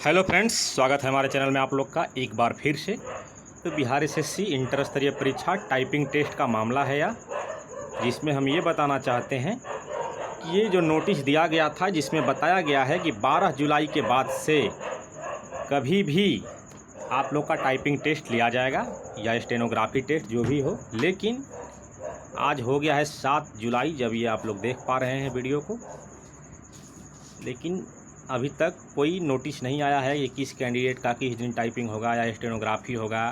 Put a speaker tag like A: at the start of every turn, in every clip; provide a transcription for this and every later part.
A: Hello friends, स्वागत है हमारे चैनल में आप लोग का एक बार फिर से। तो बिहार एसएससी इंटर स्तरीय परीक्षा टाइपिंग टेस्ट का मामला है यह, जिसमें हम ये बताना चाहते हैं कि ये जो नोटिस दिया गया था जिसमें बताया गया है कि 12 जुलाई के बाद से कभी भी आप लोग का टाइपिंग टेस्ट लिया जाएगा या स्टेनोग्राफी टेस्ट जो भी हो। लेकिन आज हो गया है 7 जुलाई, जब ये आप लोग देख पा रहे हैं वीडियो को, लेकिन अभी तक कोई नोटिस नहीं आया है कि किस कैंडिडेट का किस दिन टाइपिंग होगा या स्टेनोग्राफी होगा,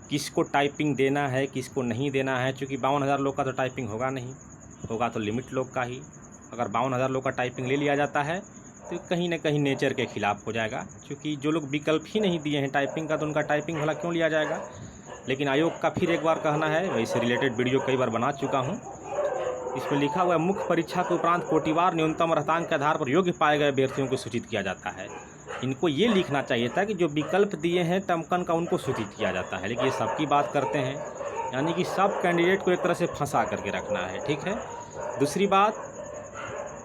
A: किसको टाइपिंग देना है किसको नहीं देना है। क्योंकि 52,000 लोग का तो टाइपिंग होगा नहीं, होगा तो लिमिट लोग का ही। अगर 52,000 लोग का टाइपिंग ले लिया जाता है तो कहीं ना कहीं नेचर के खिलाफ हो जाएगा। क्योंकि जो लोग विकल्प ही नहीं दिए हैं टाइपिंग का, तो उनका टाइपिंग भला क्यों लिया जाएगा। लेकिन आयोग का फिर एक बार कहना है, मैं इससे रिलेटेड वीडियो कई बार बना चुका हूँ। इसमें लिखा हुआ है, मुख्य परीक्षा के उपरांत कोटिवार न्यूनतम रहतांक के आधार पर योग्य पाए गए अभ्यर्थियों को सूचित किया जाता है। इनको ये लिखना चाहिए था कि जो विकल्प दिए हैं टमकन का, उनको सूचित किया जाता है। लेकिन ये सबकी बात करते हैं, यानी कि सब कैंडिडेट को एक तरह से फंसा करके रखना है। ठीक है। दूसरी बात,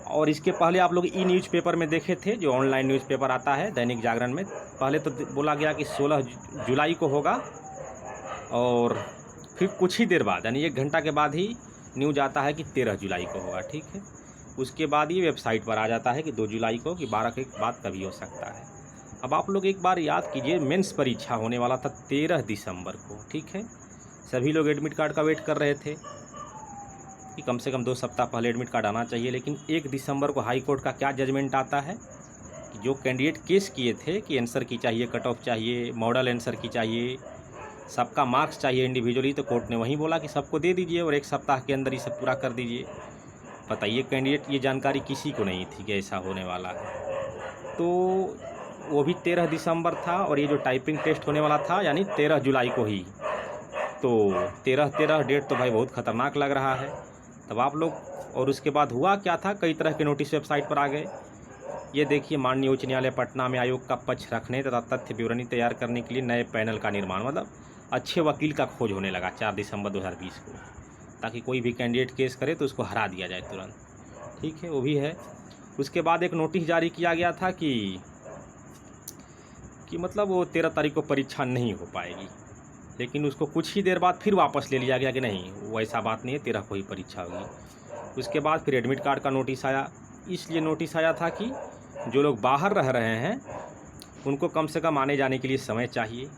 A: और इसके पहले आप लोग ई न्यूज़पेपर में देखे थे, जो ऑनलाइन न्यूज़पेपर आता है दैनिक जागरण में, पहले तो बोला गया कि 16 जुलाई को होगा, और फिर कुछ ही देर बाद यानी 1 घंटा के बाद ही न्यूज़ आता है कि 13 जुलाई को होगा। ठीक है। उसके बाद ये वेबसाइट पर आ जाता है कि 2 जुलाई को, कि 12 के बाद कभी हो सकता है। अब आप लोग एक बार याद कीजिए, मेंस परीक्षा होने वाला था 13 दिसंबर को। ठीक है। सभी लोग एडमिट कार्ड का वेट कर रहे थे कि कम से कम 2 सप्ताह पहले एडमिट कार्ड आना चाहिए। लेकिन 1 दिसंबर को हाई कोर्ट का क्या जजमेंट आता है कि जो कैंडिडेट केस किए थे कि आंसर की चाहिए, कट ऑफ चाहिए, मॉडल आंसर की चाहिए, सबका मार्क्स चाहिए इंडिविजुअली, तो कोर्ट ने वहीं बोला कि सबको दे दीजिए और 1 सप्ताह के अंदर ही सब पूरा कर दीजिए। बताइए, कैंडिडेट ये जानकारी किसी को नहीं थी कि ऐसा होने वाला है। तो वो भी 13 दिसंबर था, और ये जो टाइपिंग टेस्ट होने वाला था यानी 13 जुलाई को ही। तो 13 डेट तो भाई बहुत ख़तरनाक लग रहा है। तब आप लोग, और उसके बाद हुआ क्या था, कई तरह के नोटिस वेबसाइट पर आ गए। ये देखिए, माननीय उच्च न्यायालय पटना में आयोग का पक्ष रखने तथा तथ्य विवरणी तैयार करने के लिए नए पैनल का निर्माण, मतलब अच्छे वकील का खोज होने लगा 4 दिसंबर 2020 को, ताकि कोई भी कैंडिडेट केस करे तो उसको हरा दिया जाए तुरंत। ठीक है, वो भी है। उसके बाद एक नोटिस जारी किया गया था कि मतलब वो 13 तारीख को परीक्षा नहीं हो पाएगी। लेकिन उसको कुछ ही देर बाद फिर वापस ले लिया गया कि नहीं, वो ऐसा बात नहीं है, 13 को ही परीक्षा होगी। उसके बाद फिर एडमिट कार्ड का नोटिस आया। इसलिए नोटिस आया था कि जो लोग बाहर रह रहे हैं उनको कम से कम आने जाने के लिए समय चाहिए।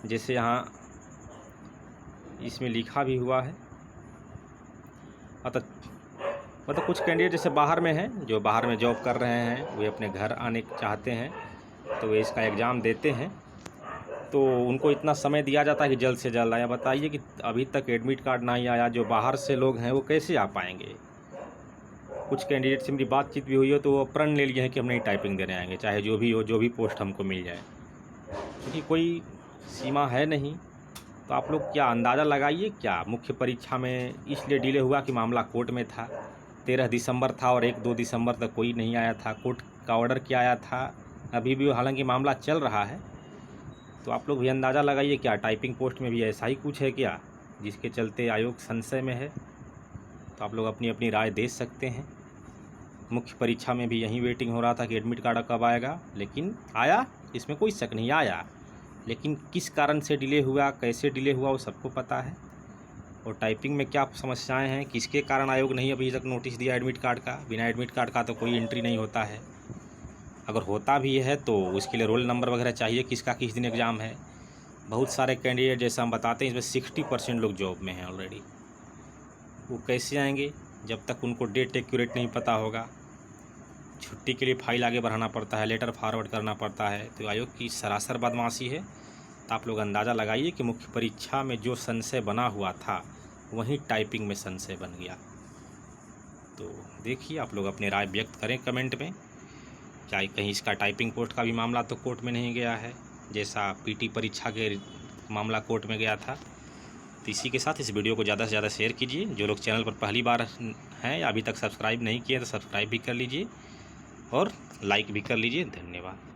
A: जैसे यहाँ इसमें लिखा भी हुआ है, मतलब कुछ कैंडिडेट जैसे बाहर में हैं, जो बाहर में जॉब कर रहे हैं, वे अपने घर आने चाहते हैं तो वे इसका एग्ज़ाम देते हैं, तो उनको इतना समय दिया जाता है कि जल्द से जल्द आया। बताइए कि अभी तक एडमिट कार्ड नहीं आया, जो बाहर से लोग हैं वो कैसे आ पाएंगे। कुछ कैंडिडेट से मेरी बातचीत भी हुई है तो वो प्रण ले लिए हैं कि हम नहीं टाइपिंग देने आएंगे, चाहे जो भी हो, जो भी पोस्ट हमको मिल जाए, क्योंकि कोई सीमा है नहीं। तो आप लोग क्या अंदाज़ा लगाइए, क्या मुख्य परीक्षा में इसलिए डिले हुआ कि मामला कोर्ट में था। 13 दिसंबर था और 1-2 दिसंबर तक कोई नहीं आया था। कोर्ट का ऑर्डर क्या आया था, अभी भी हालांकि मामला चल रहा है। तो आप लोग भी अंदाज़ा लगाइए, क्या टाइपिंग पोस्ट में भी ऐसा ही कुछ है क्या, जिसके चलते आयोग संशय में है। तो आप लोग अपनी अपनी राय दे सकते हैं। मुख्य परीक्षा में भी यही वेटिंग हो रहा था कि एडमिट कार्ड कब आएगा, लेकिन आया, इसमें कोई शक नहीं, आया। लेकिन किस कारण से डिले हुआ, कैसे डिले हुआ, वो सबको पता है। और टाइपिंग में क्या समस्याएं हैं, किसके कारण आयोग नहीं अभी तक नोटिस दिया एडमिट कार्ड का। बिना एडमिट कार्ड का तो कोई एंट्री नहीं होता है। अगर होता भी है तो उसके लिए रोल नंबर वगैरह चाहिए, किसका किस दिन एग्ज़ाम है। बहुत सारे कैंडिडेट, जैसा हम बताते हैं, इसमें 60% लोग जॉब में हैं ऑलरेडी। वो कैसे आएंगे जब तक उनको डेट एक्यूरेट नहीं पता होगा। छुट्टी के लिए फाइल आगे बढ़ाना पड़ता है, लेटर फॉरवर्ड करना पड़ता है। तो आयोग की सरासर बदमाशी है। तो आप लोग अंदाज़ा लगाइए कि मुख्य परीक्षा में जो संशय बना हुआ था वहीं टाइपिंग में संशय बन गया। तो देखिए, आप लोग अपनी राय व्यक्त करें कमेंट में। क्या कहीं इसका टाइपिंग पोस्ट का भी मामला तो कोर्ट में नहीं गया है, जैसा पीटी परीक्षा के मामला कोर्ट में गया था। तो इसी के साथ इस वीडियो को ज़्यादा से ज़्यादा शेयर कीजिए। जो लोग चैनल पर पहली बार हैं या अभी तक सब्सक्राइब नहीं किए तो सब्सक्राइब भी कर लीजिए और लाइक भी कर लीजिए। धन्यवाद।